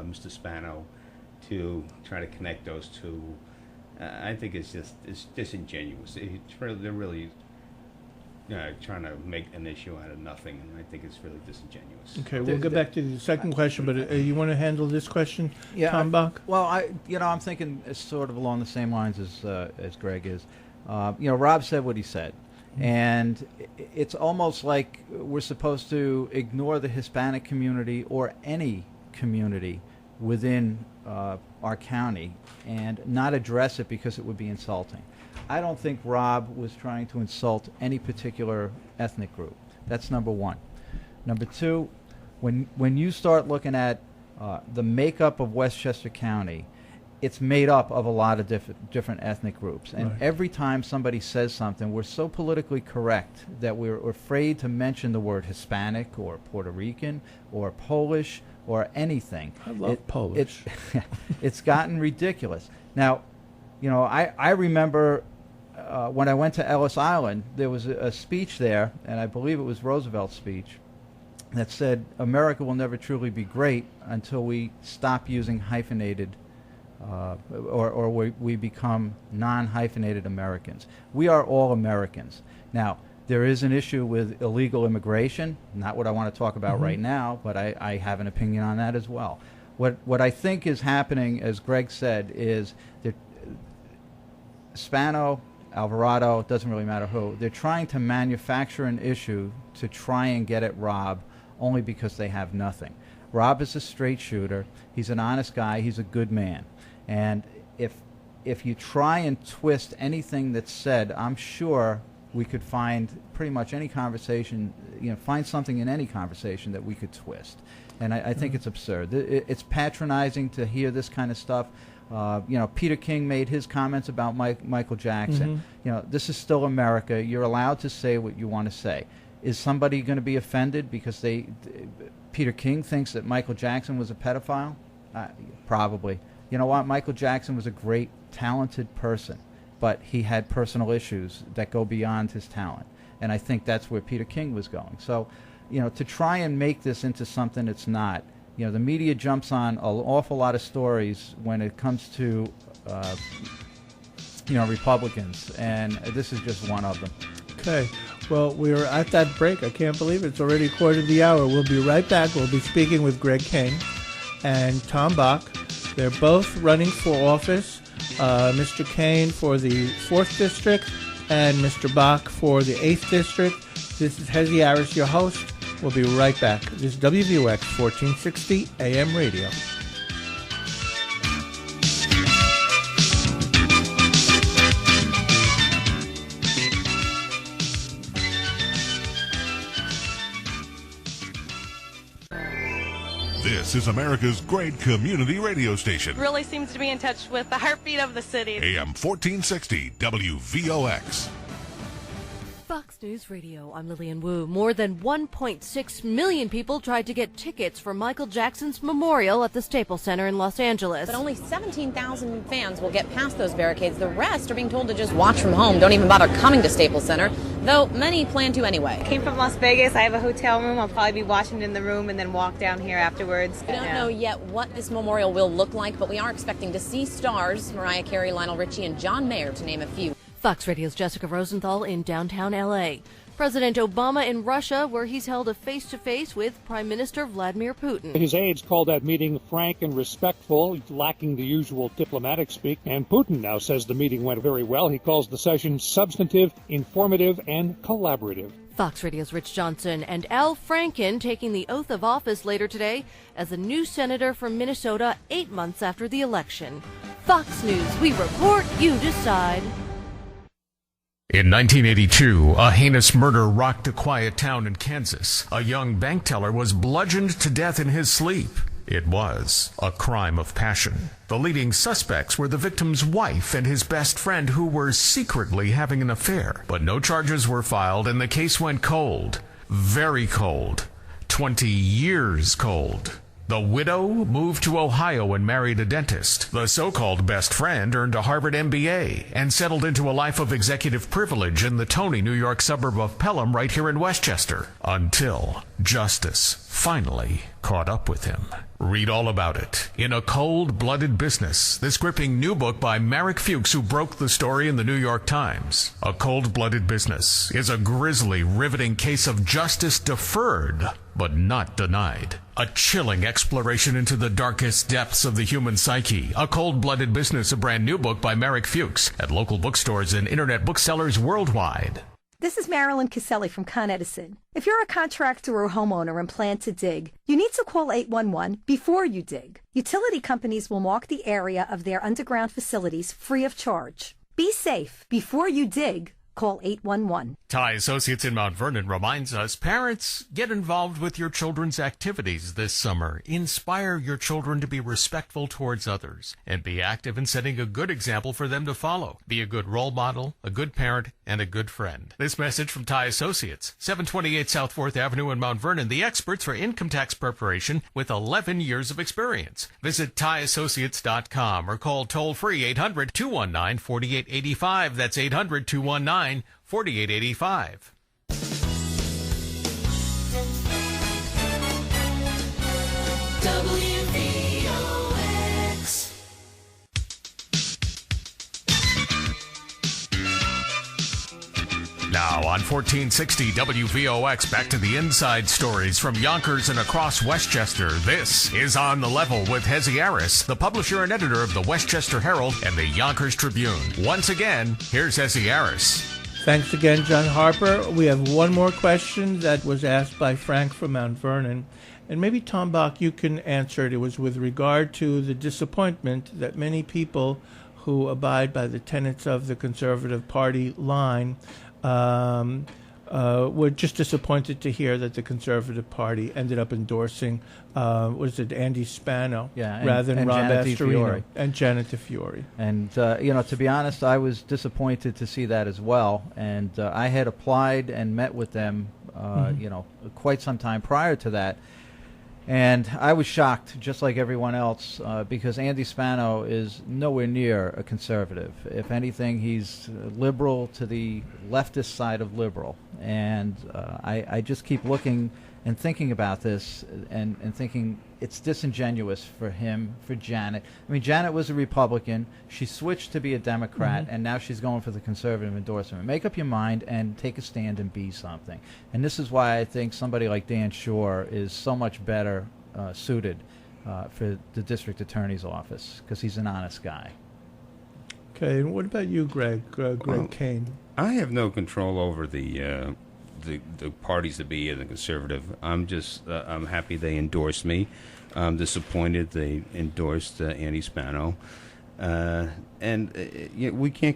Mr. Spano, to try to connect those two. I think it's disingenuous. They're really trying to make an issue out of nothing, and I think it's really disingenuous. Okay, we'll get back to the second question, but you want to handle this question, Tom Bach? Well, I'm thinking it's sort of along the same lines as Greg is. Rob said what he said, and it's almost like we're supposed to ignore the Hispanic community or any community within our county and not address it because it would be insulting. I don't think Rob was trying to insult any particular ethnic group. That's number one. Number two, when you start looking at the makeup of Westchester County, it's made up of a lot of different ethnic groups. And every time somebody says something, we're so politically correct that we're afraid to mention the word Hispanic or Puerto Rican or Polish or anything. I love Polish. It's gotten ridiculous. Now, I remember when I went to Ellis Island, there was a speech there, and I believe it was Roosevelt's speech, that said, America will never truly be great until we stop using hyphenated or we become non-hyphenated Americans. We are all Americans. Now, there is an issue with illegal immigration, not what I want to talk about right now, but I have an opinion on that as well. What I think is happening, as Greg said, is that Spano, Alvarado, it doesn't really matter who, they're trying to manufacture an issue to try and get at Rob only because they have nothing. Rob is a straight shooter. He's an honest guy. He's a good man. And if you try and twist anything that's said, I'm sure we could find pretty much any conversation, find something in any conversation that we could twist. And I think it's absurd. It's patronizing to hear this kind of stuff. Peter King made his comments about Michael Jackson. This is still America. You're allowed to say what you want to say. Is somebody going to be offended because Peter King thinks that Michael Jackson was a pedophile? Probably. You know what? Michael Jackson was a great, talented person, but he had personal issues that go beyond his talent. And I think that's where Peter King was going. So, to try and make this into something it's not, the media jumps on an awful lot of stories when it comes to, Republicans, and this is just one of them. Okay. Well, we're at that break. I can't believe it. It's already 1:15. We'll be right back. We'll be speaking with Greg Kane and Tom Bach. They're both running for office. Mr. Kane for the 4th District and Mr. Bach for the 8th District. This is Hezi Aris, your host. We'll be right back. This is WVOX 1460 AM radio. This is America's great community radio station. Really seems to be in touch with the heartbeat of the city. AM 1460 WVOX. Fox News Radio, I'm Lillian Wu. More than 1.6 million people tried to get tickets for Michael Jackson's memorial at the Staples Center in Los Angeles. But only 17,000 fans will get past those barricades. The rest are being told to just watch from home, don't even bother coming to Staples Center, though many plan to anyway. Came from Las Vegas. I have a hotel room. I'll probably be watching in the room and then walk down here afterwards. We don't know yet what this memorial will look like, but we are expecting to see stars, Mariah Carey, Lionel Richie, and John Mayer, to name a few. Fox Radio's Jessica Rosenthal in downtown L.A. President Obama in Russia, where he's held a face-to-face with Prime Minister Vladimir Putin. His aides called that meeting frank and respectful, lacking the usual diplomatic speak. And Putin now says the meeting went very well. He calls the session substantive, informative, and collaborative. Fox Radio's Rich Johnson and Al Franken taking the oath of office later today as a new senator from Minnesota 8 months after the election. Fox News, we report, you decide. In 1982, a heinous murder rocked a quiet town in Kansas. A young bank teller was bludgeoned to death in his sleep. It was a crime of passion. The leading suspects were the victim's wife and his best friend, who were secretly having an affair. But no charges were filed, and the case went cold. Very cold. 20 years cold. The widow moved to Ohio and married a dentist. The so-called best friend earned a Harvard MBA and settled into a life of executive privilege in the Tony, New York suburb of Pelham right here in Westchester. Until justice finally caught up with him. Read all about it in A Cold-Blooded Business, this gripping new book by Marek Fuchs, who broke the story in the New York Times. A Cold-Blooded Business is a grisly, riveting case of justice deferred, but not denied. A chilling exploration into the darkest depths of the human psyche. A Cold-Blooded Business, a brand new book by Marek Fuchs, at local bookstores and internet booksellers worldwide. This is Marilyn Caselli from Con Edison. If you're a contractor or homeowner and plan to dig, you need to call 811 before you dig. Utility companies will mark the area of their underground facilities free of charge. Be safe. Before you dig, call 811. Ty Associates in Mount Vernon reminds us, parents, get involved with your children's activities this summer. Inspire your children to be respectful towards others and be active in setting a good example for them to follow. Be a good role model, a good parent, and a good friend. This message from Ty Associates, 728 South 4th Avenue in Mount Vernon, the experts for income tax preparation with 11 years of experience. Visit tyassociates.com or call toll-free 800-219-4885. That's 800-219-4885. WVOX. Now on 1460 WVOX, back to the inside stories from Yonkers and across Westchester. This is On the Level with Hezi Harris, the publisher and editor of the Westchester Herald and the Yonkers Tribune. Once again, here's Hezi Harris. Thanks again, John Harper. We have one more question that was asked by Frank from Mount Vernon. And maybe, Tom Bach, you can answer it. It was with regard to the disappointment that many people who abide by the tenets of the Conservative Party line were just disappointed to hear that the Conservative Party ended up endorsing, Andy Spano, rather than Rob Astorino and Janet DeFiore. And, to be honest, I was disappointed to see that as well. And I had applied and met with them, quite some time prior to that. And I was shocked, just like everyone else, because Andy Spano is nowhere near a conservative. If anything, he's liberal to the leftist side of liberal. And I just keep looking and thinking about this and thinking it's disingenuous for him, for Janet. I mean, Janet was a Republican. She switched to be a Democrat, and now she's going for the conservative endorsement. Make up your mind and take a stand and be something. And this is why I think somebody like Dan Shore is so much better suited for the district attorney's office, because he's an honest guy. Okay, and what about you, Greg Kane? I have no control over the parties that be in the Conservative. I'm happy they endorsed me. I'm disappointed they endorsed Andy Spano. And we can't